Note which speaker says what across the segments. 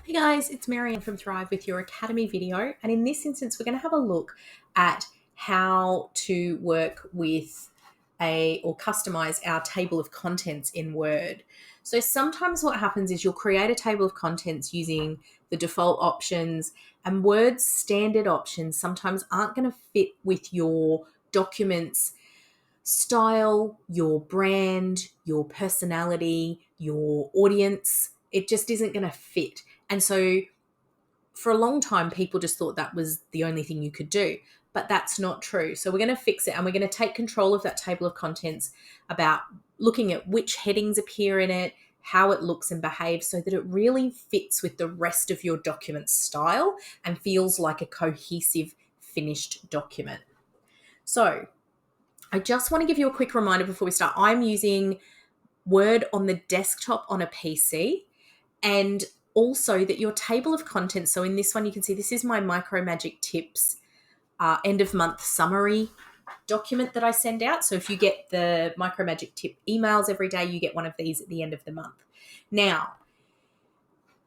Speaker 1: Hey guys, it's Marianne from Thrive with your Academy video. And in this instance, we're going to have a look at how to work with or customize our table of contents in Word. So sometimes what happens is you'll create a table of contents using the default options, and Word's standard options sometimes aren't going to fit with your documents style, your brand, your personality, your audience. It just isn't going to fit. And so for a long time, people just thought that was the only thing you could do. But that's not true. So we're going to fix it, and we're going to take control of that table of contents about looking at which headings appear in it, how it looks and behaves, so that it really fits with the rest of your document style and feels like a cohesive, finished document. So I just want to give you a quick reminder before we start. I'm using Word on the desktop on a PC, and also that your table of contents, so in this one you can see this is my Micro Magic Tips end of month summary document that I send out. So if you get the Micro Magic Tip emails every day, you get one of these at the end of the month. Now,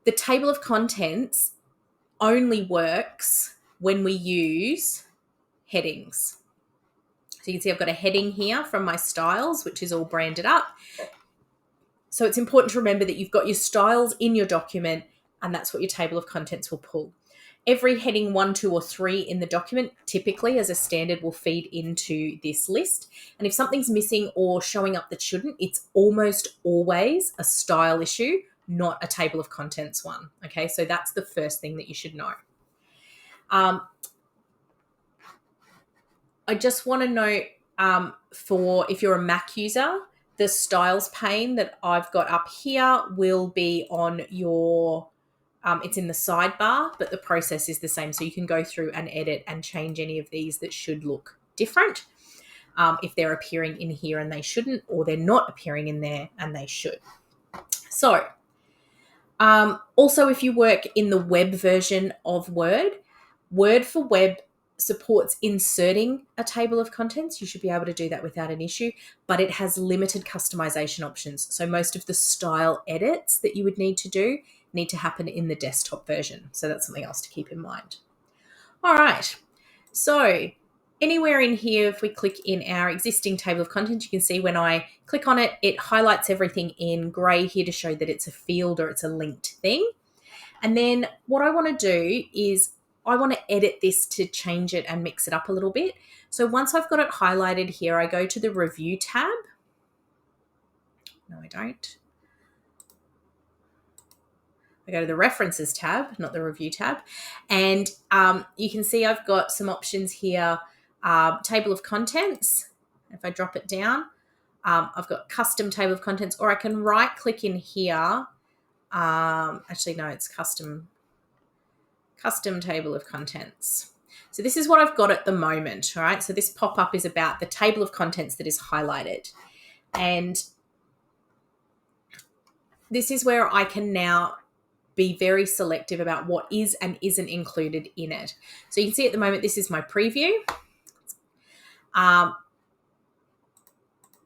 Speaker 1: the table of contents only works when we use headings. So you can see I've got a heading here from my styles, which is all branded up. So it's important to remember that you've got your styles in your document, and that's what your table of contents will pull. Every heading 1, 2, or 3 in the document, typically as a standard, will feed into this list. And if something's missing or showing up that shouldn't, it's almost always a style issue, not a table of contents one. Okay, so that's the first thing that you should know. I just want to note for if you're a Mac user, the styles pane that I've got up here will be on your, it's in the sidebar, but the process is the same. So you can go through and edit and change any of these that should look different if they're appearing in here and they shouldn't, or they're not appearing in there and they should. So also if you work in the web version of Word, Word for Web supports inserting a table of contents. You should be able to do that without an issue, but it has limited customization options. So most of the style edits that you would need to do need to happen in the desktop version. So that's something else to keep in mind. All right. So anywhere in here, if we click in our existing table of contents, you can see when I click on it, it highlights everything in gray here to show that it's a field or it's a linked thing. And then what I want to do is I want to edit this to change it and mix it up a little bit. So once I've got it highlighted here, I go to the Review tab. No, I don't. I go to the References tab, not the Review tab. And you can see I've got some options here. Table of Contents. If I drop it down, I've got Custom Table of Contents, or I can right-click in here. Actually, no, it's Custom Table of Contents. So this is what I've got at the moment, all right? So this pop-up is about the table of contents that is highlighted. And this is where I can now be very selective about what is and isn't included in it. So you can see at the moment, this is my preview.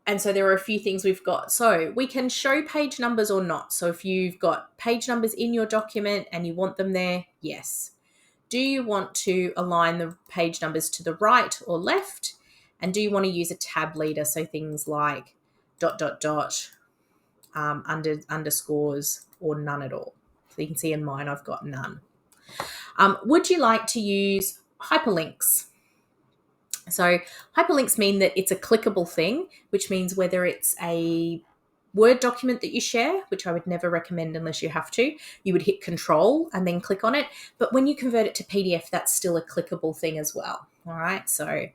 Speaker 1: And so there are a few things we've got. So we can show page numbers or not. So if you've got page numbers in your document and you want them there, yes. Do you want to align the page numbers to the right or left? And do you want to use a tab leader? So things like ... underscores, or none at all. So you can see in mine, I've got none. Would you like to use hyperlinks? So hyperlinks mean that it's a clickable thing, which means whether it's a Word document that you share, which I would never recommend unless you have to, you would hit Control and then click on it. But when you convert it to PDF, that's still a clickable thing as well. All right. So,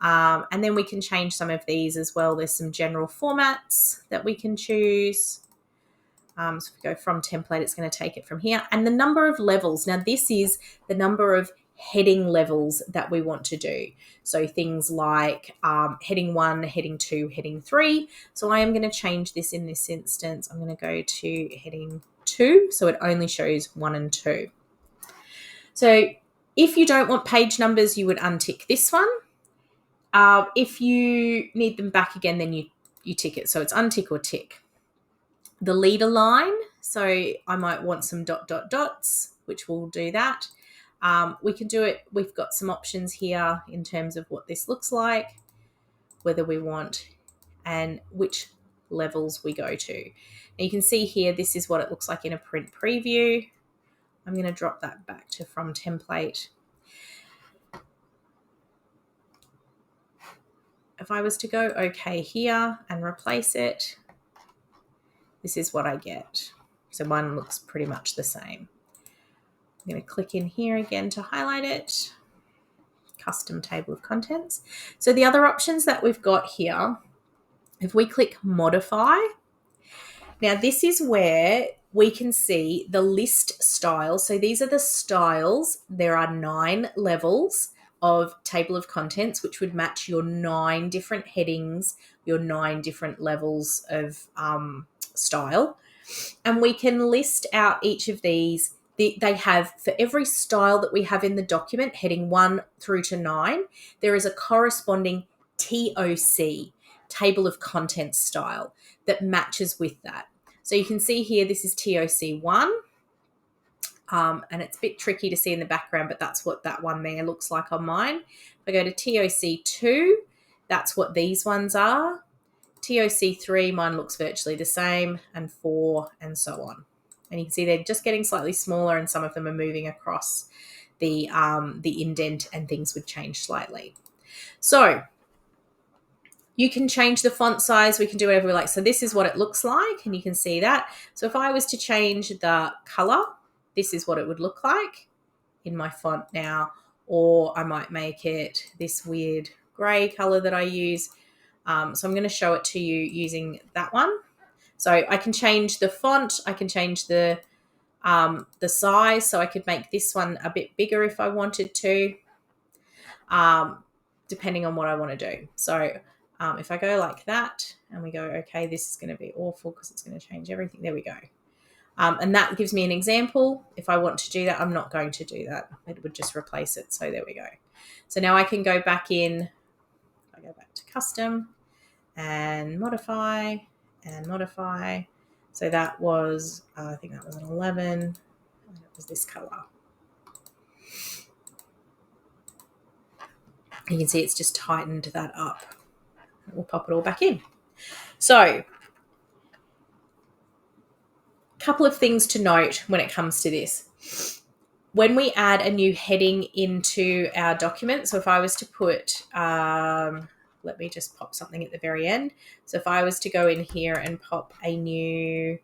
Speaker 1: and then we can change some of these as well. There's some general formats that we can choose. So if we go from template, it's going to take it from here. And the number of levels. Now, this is the number of heading levels that we want to do. So things like heading 1, heading 2, heading 3. So I am going to change this in this instance. I'm going to go to heading 2, so it only shows 1 and 2. So if you don't want page numbers, you would untick this one. If you need them back again, then you tick it. So it's untick or tick. The leader line, So I might want some dots, which will do that. We can do it. We've got some options here in terms of what this looks like, whether we want and which levels we go to. Now you can see here, this is what it looks like in a print preview. I'm going to drop that back to from template. If I was to go OK here and replace it, this is what I get. So one looks pretty much the same. I'm going to click in here again to highlight it. Custom table of contents. So the other options that we've got here, if we click modify, now this is where we can see the list styles. So these are the styles. There are 9 levels of table of contents, which would match your 9 different headings, your 9 different levels of style. And we can list out each of these. They have, for every style that we have in the document, heading 1 through to 9, there is a corresponding TOC, table of contents style, that matches with that. So you can see here, this is TOC 1, and it's a bit tricky to see in the background, but that's what that one there looks like on mine. If I go to TOC 2, that's what these ones are. TOC 3, mine looks virtually the same, and 4, and so on. And you can see they're just getting slightly smaller, and some of them are moving across the indent, and things would change slightly. So you can change the font size. We can do whatever we like. So this is what it looks like, and you can see that. So if I was to change the color, this is what it would look like in my font now, or I might make it this weird gray color that I use. So I'm going to show it to you using that one. So I can change the font. I can change the size. So I could make this one a bit bigger if I wanted to, depending on what I want to do. So if I go like that and we go, okay, this is going to be awful because it's going to change everything. There we go. And that gives me an example. If I want to do that, I'm not going to do that. It would just replace it. So there we go. So now I can go back in. I go back to custom and modify and modify. So that was, I think that was an 11. And it was this color. You can see it's just tightened that up. We'll pop it all back in. So a couple of things to note when it comes to this. When we add a new heading into our document, so if I was to put, let me just pop something at the very end. So if I was to go in here and pop a new,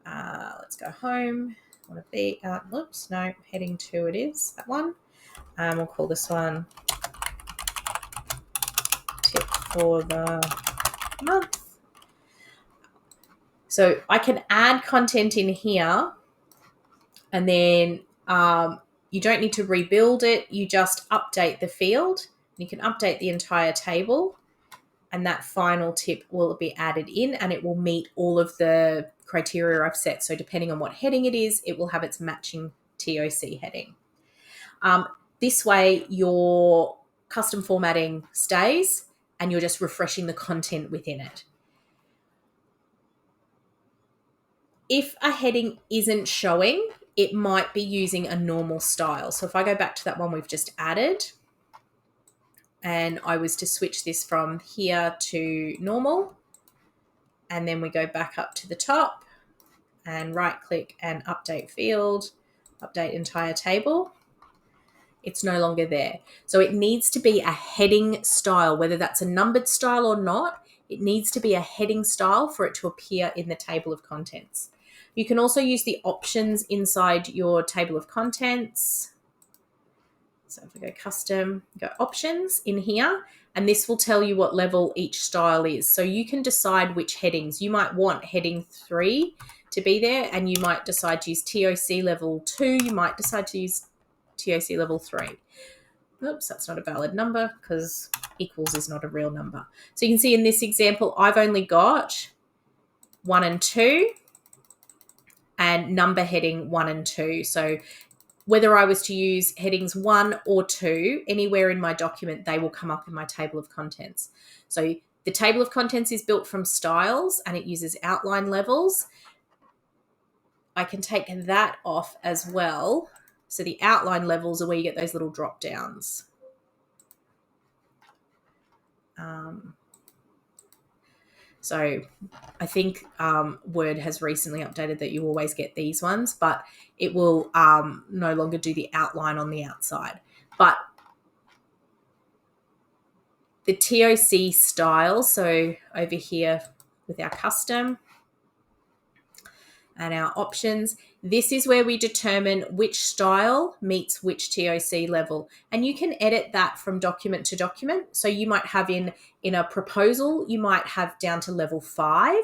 Speaker 1: let's go home, one of the, whoops, no, heading 2 it is, that one. We'll call this one tip for the month. So I can add content in here, and then you don't need to rebuild it. You just update the field. You can update the entire table, and that final tip will be added in, and it will meet all of the criteria I've set. So depending on what heading it is, it will have its matching TOC heading. This way, your custom formatting stays, and you're just refreshing the content within it. If a heading isn't showing, it might be using a normal style. So if I go back to that one we've just added, and I was to switch this from here to normal, and then we go back up to the top and right click and update field, update entire table, it's no longer there. So it needs to be a heading style, whether that's a numbered style or not, it needs to be a heading style for it to appear in the table of contents. You can also use the options inside your table of contents. So if we go custom, go options in here, and this will tell you what level each style is. So you can decide which headings. You might want heading 3 to be there, and you might decide to use TOC level 2. You might decide to use TOC level 3. Oops, that's not a valid number because equals is not a real number. So you can see in this example, I've only got 1 and 2 and number heading 1 and 2. So whether I was to use headings 1 or 2, anywhere in my document, they will come up in my table of contents. So the table of contents is built from styles, and it uses outline levels. I can take that off as well. So the outline levels are where you get those little drop downs. So I think Word has recently updated that you always get these ones, but it will no longer do the outline on the outside. But the TOC style, so over here with our custom and our options, this is where we determine which style meets which TOC level. And you can edit that from document to document. So you might have in a proposal, you might have down to level 5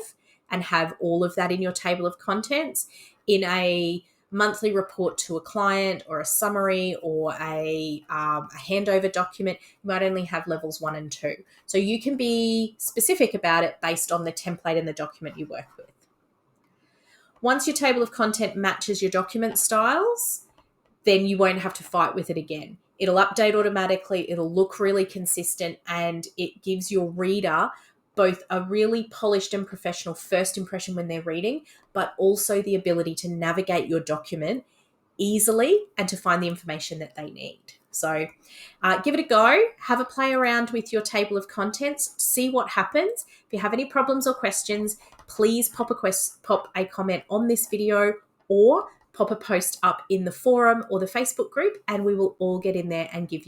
Speaker 1: and have all of that in your table of contents. In a monthly report to a client or a summary or a handover document, you might only have levels 1 and 2. So you can be specific about it based on the template and the document you work with. Once your table of content matches your document styles, then you won't have to fight with it again. It'll update automatically, it'll look really consistent, and it gives your reader both a really polished and professional first impression when they're reading, but also the ability to navigate your document easily and to find the information that they need. So give it a go, have a play around with your table of contents, see what happens. If you have any problems or questions, please pop a comment on this video or pop a post up in the forum or the Facebook group, and we will all get in there and give you